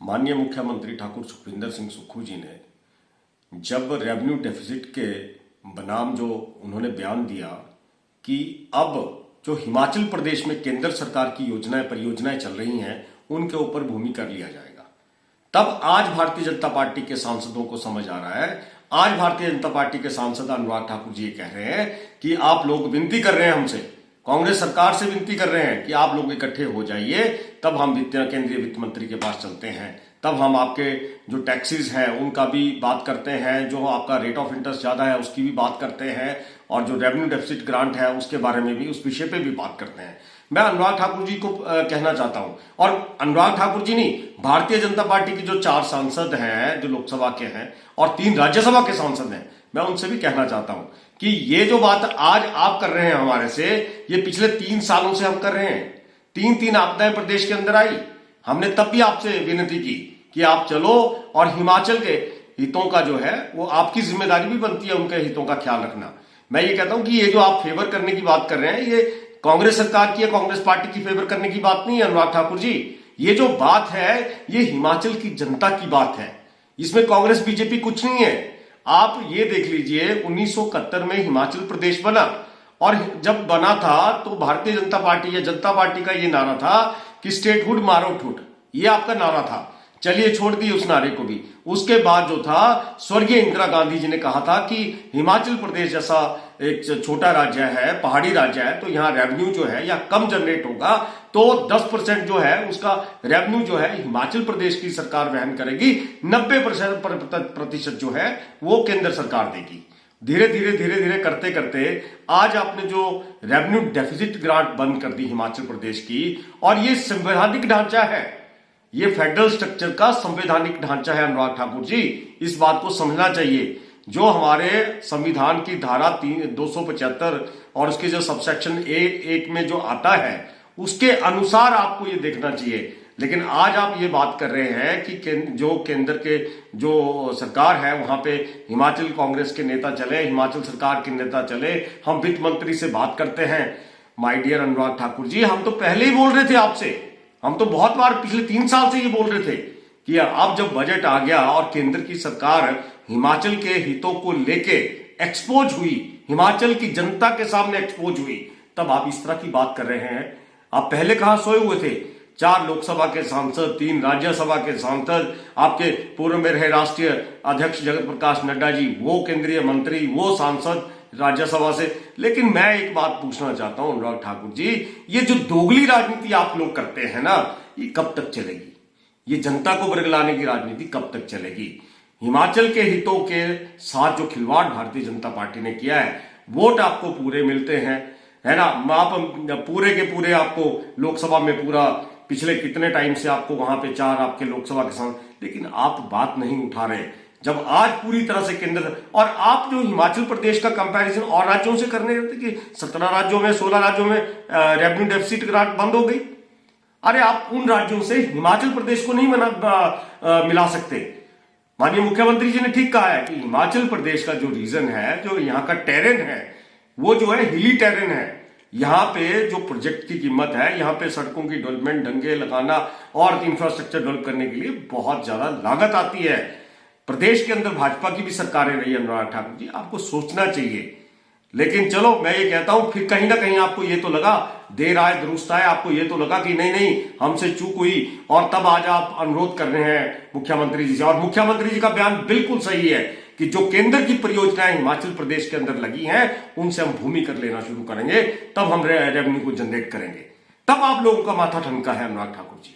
माननीय मुख्यमंत्री ठाकुर सुखविंदर सिंह सुक्खू जी ने जब रेवेन्यू डेफिसिट के बनाम जो उन्होंने बयान दिया कि अब जो हिमाचल प्रदेश में केंद्र सरकार की परियोजनाएं चल रही हैं उनके ऊपर भूमि कर लिया जाएगा, तब आज भारतीय जनता पार्टी के सांसदों को समझ आ रहा है। आज भारतीय जनता पार्टी के सांसद अनुराग ठाकुर जी कह रहे हैं कि आप लोग विनती कर रहे हैं हमसे, कांग्रेस सरकार से विनती कर रहे हैं कि आप लोग इकट्ठे हो जाइए, तब हम केंद्रीय वित्त मंत्री के पास चलते हैं, तब हम आपके जो टैक्सेस हैं उनका भी बात करते हैं, जो आपका रेट ऑफ इंटरेस्ट ज्यादा है उसकी भी बात करते हैं, और जो रेवेन्यू डेफिसिट ग्रांट है उसके बारे में भी, उस विषय पे भी बात करते हैं। मैं अनुराग ठाकुर जी को कहना चाहता हूं, और अनुराग ठाकुर जी नहीं, भारतीय जनता पार्टी के जो 4 सांसद हैं जो लोकसभा के हैं और 3 राज्यसभा के सांसद हैं, मैं उनसे भी कहना चाहता हूं कि ये जो बात आज आप कर रहे हैं हमारे से, ये पिछले 3 सालों से हम कर रहे हैं। 3 आपदाएं प्रदेश के अंदर आई, हमने तब भी आपसे विनती की कि आप चलो और हिमाचल के हितों का जो है वो आपकी जिम्मेदारी भी बनती है, उनके हितों का ख्याल रखना। मैं ये कहता हूं कि ये जो आप फेवर करने की बात कर रहे हैं, ये कांग्रेस सरकार की या कांग्रेस पार्टी की फेवर करने की बात नहीं है अनुराग ठाकुर जी। ये जो बात है ये हिमाचल की जनता की बात है, इसमें कांग्रेस बीजेपी कुछ नहीं है। आप ये देख लीजिए 1971 में हिमाचल प्रदेश बना, और जब बना था तो भारतीय जनता पार्टी या जनता पार्टी का ये नारा था कि स्टेटहुड मारो ठुट, ये आपका नारा था। चलिए छोड़ दिए उस नारे को भी। उसके बाद जो था स्वर्गीय इंदिरा गांधी जी ने कहा था कि हिमाचल प्रदेश जैसा एक छोटा राज्य है, पहाड़ी राज्य है, तो यहाँ रेवेन्यू जो है या कम जनरेट होगा, तो 10% जो है उसका रेवेन्यू जो है हिमाचल प्रदेश की सरकार वहन करेगी, 90% जो है वो केंद्र सरकार देगी। धीरे धीरे करते करते आज आपने जो रेवेन्यू डेफिसिट ग्रांट बंद कर दी हिमाचल प्रदेश की, और ये संवैधानिक ढांचा है, ये फेडरल स्ट्रक्चर का संवैधानिक ढांचा है अनुराग ठाकुर जी, इस बात को समझना चाहिए। जो हमारे संविधान की धारा 275 और उसके जो सबसेक्शन एक में जो आता है उसके अनुसार आपको ये देखना चाहिए। लेकिन आज आप ये बात कर रहे हैं कि जो केंद्र के जो सरकार है वहां पे हिमाचल कांग्रेस के नेता चले, हिमाचल सरकार के नेता चले, हम वित्त मंत्री से बात करते हैं। माय डियर अनुराग ठाकुर जी, हम तो पहले ही बोल रहे थे आपसे, हम तो बहुत बार पिछले 3 साल से ये बोल रहे थे कि अब जब बजट आ गया और केंद्र की सरकार हिमाचल के हितों को लेके एक्सपोज हुई, हिमाचल की जनता के सामने एक्सपोज हुई, तब आप इस तरह की बात कर रहे हैं। आप पहले कहां सोए हुए थे? 4 लोकसभा के सांसद, 3 राज्यसभा के सांसद, आपके पूर्व में रहे राष्ट्रीय अध्यक्ष जगत प्रकाश नड्डा जी, वो केंद्रीय मंत्री, वो सांसद राज्यसभा से। लेकिन मैं एक बात पूछना चाहता हूं अनुराग ठाकुर जी, ये जो दोगली राजनीति आप लोग करते हैं ना, ये कब तक चलेगी? ये जनता को बरगलाने की राजनीति कब तक चलेगी? हिमाचल के हितों के साथ जो खिलवाड़ भारतीय जनता पार्टी ने किया है, वोट आपको पूरे मिलते हैं, है ना, आप पूरे के पूरे आपको लोकसभा में पूरा पिछले कितने टाइम से आपको वहां पे 4 आपके लोकसभा के सांसद, लेकिन आप बात नहीं उठा रहे। जब आज पूरी तरह से केंद्र, और आप जो हिमाचल प्रदेश का कंपैरिजन और राज्यों से करने रहते कि 17 राज्यों में 16 राज्यों में रेवेन्यू डेफिसिट ग्रांट बंद हो गई। अरे आप उन राज्यों से हिमाचल प्रदेश को नहीं मिला सकते। माननीय मुख्यमंत्री जी ने ठीक कहा है कि हिमाचल प्रदेश का जो रीजन है, जो यहाँ का टेरेन है, वो जो है हिली टेरेन है। यहाँ पे जो प्रोजेक्ट की कीमत है, यहाँ पे सड़कों की डेवलपमेंट, डंगे लगाना और इंफ्रास्ट्रक्चर डेवलप करने के लिए बहुत ज्यादा लागत आती है। प्रदेश के अंदर भाजपा की भी सरकारें रही अनुराग ठाकुर जी, आपको सोचना चाहिए। लेकिन चलो मैं ये कहता हूं, फिर कहीं ना कहीं आपको ये तो लगा, देर आए दुरुस्त आए, आपको ये तो लगा कि नहीं हमसे चूक हुई, और तब आज आप अनुरोध कर रहे हैं मुख्यमंत्री जी से। और मुख्यमंत्री जी का बयान बिल्कुल सही है कि जो केंद्र की परियोजनाएं हिमाचल प्रदेश के अंदर लगी हैं उनसे हम भूमि कर लेना शुरू करेंगे, तब हम रेवेन्यू को जनरेट करेंगे, तब आप लोगों का माथा ठनका है अनुराग ठाकुर जी।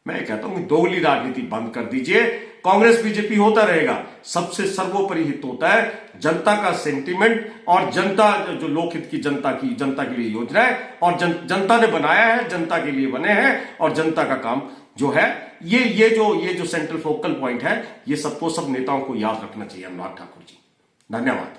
मैं कहता हूं कि दोगली राजनीति बंद कर दीजिए। कांग्रेस बीजेपी होता रहेगा, सबसे सर्वोपरि हित होता है जनता का सेंटीमेंट, और जनता जो लोकहित की जनता के लिए योजना है, और जनता ने बनाया है, जनता के लिए बने हैं, और जनता का काम जो है ये जो सेंट्रल फोकल पॉइंट है, ये सबको सब नेताओं को याद रखना चाहिए अनुराग ठाकुर जी। धन्यवाद।